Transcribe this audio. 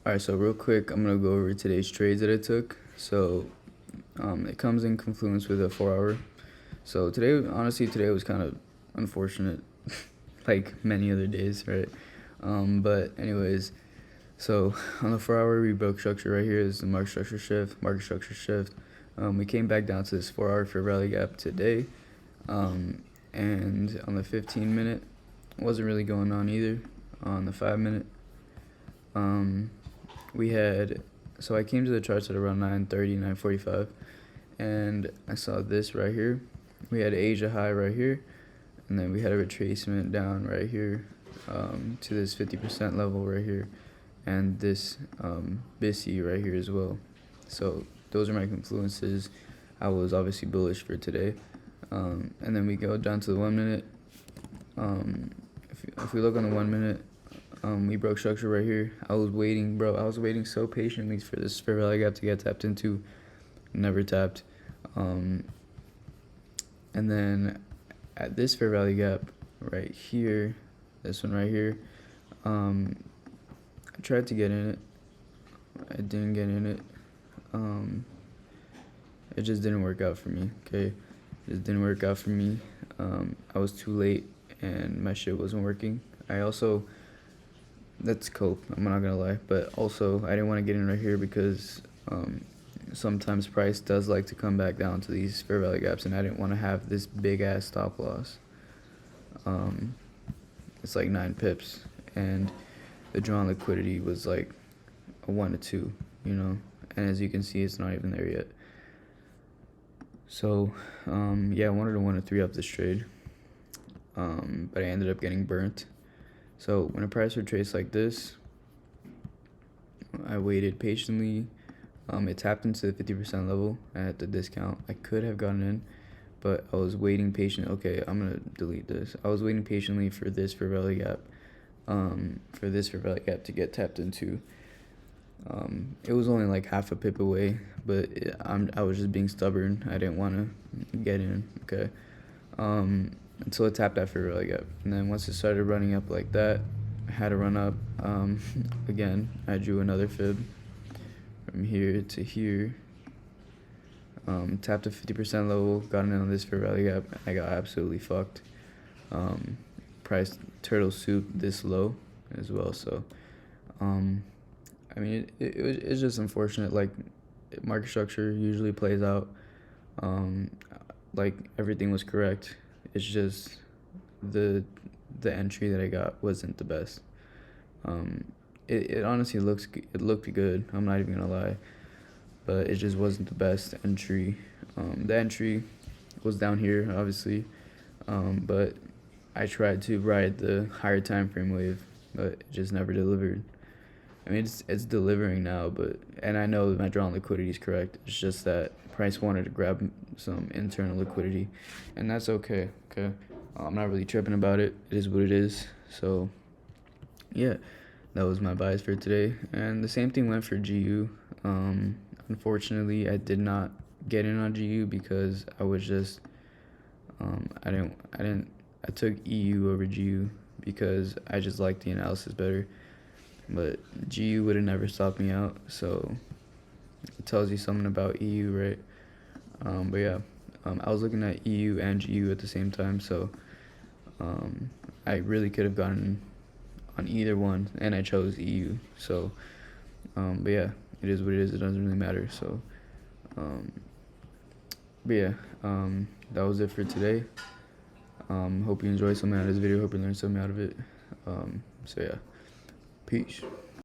Alright, so real quick, I'm gonna go over today's trades that I took. So, it comes in confluence with a 4 hour. So today was kind of unfortunate, like many other days, right? But anyways, so on the 4 hour, we broke structure right here. This is the market structure shift. We came back down to this 4 hour fair value gap today. And on the 15 minute, wasn't really going on either. On the 5 minute, we had, so I came to the charts at around 9:30, 9:45, and I saw this right here. We had Asia high right here, and then we had a retracement down right here to this 50% level right here, and this BISI right here as well. So those are my confluences. I was obviously bullish for today. And then we go down to the 1 minute. If we look on the 1 minute, we broke structure right here. I was waiting, bro. I was waiting so patiently for this fair value gap to get tapped into. Never tapped. And then at this fair value gap right here, this one right here, I tried to get in it. I didn't get in it. It just didn't work out for me. Okay, it just didn't work out for me. I was too late and my shit wasn't working. That's cope, I'm not gonna lie, but also I didn't want to get in right here because sometimes price does like to come back down to these fair value gaps, and I didn't want to have this big ass stop loss. It's like 9 pips, and the drawn liquidity was like a 1 to 2, and as you can see, it's not even there yet. So yeah, I wanted to 1 to 3 up this trade, but I ended up getting burnt. So when a price retraced like this, I waited patiently. It tapped into the 50% level at the discount. I could have gotten in, but I was waiting patient. Okay, I'm gonna delete this. I was waiting patiently for this fair value gap, to get tapped into. It was only like half a pip away, but I was just being stubborn. I didn't want to get in. Okay. Until it tapped that fair value gap, and then once it started running up like that, I had to run up. Again, I drew another fib from here to here. Tapped the 50% level, got in on this fair value gap. I got absolutely fucked. Price turtle soup this low as well. So, I mean, it's just unfortunate. Like, market structure usually plays out. Like everything was correct. It's just the entry that I got wasn't the best. It honestly looked good. I'm not even gonna lie, but it just wasn't the best entry. The entry was down here, obviously, but I tried to ride the higher time frame wave, but it just never delivered. I mean, it's delivering now, and I know that my drawn liquidity is correct. It's just that price wanted to grab some internal liquidity, and that's okay. Okay, I'm not really tripping about it. It is what it is. So, yeah, that was my bias for today, and the same thing went for GU. Unfortunately, I did not get in on GU because I was just I took EU over GU because I just liked the analysis better. But GU would have never stopped me out, so it tells you something about EU, right? But yeah, I was looking at EU and GU at the same time, so I really could have gotten on either one, and I chose EU. So, but yeah, it is what it is. It doesn't really matter. So, but yeah, that was it for today. Hope you enjoyed something out of this video. Hope you learned something out of it. So yeah. Peace.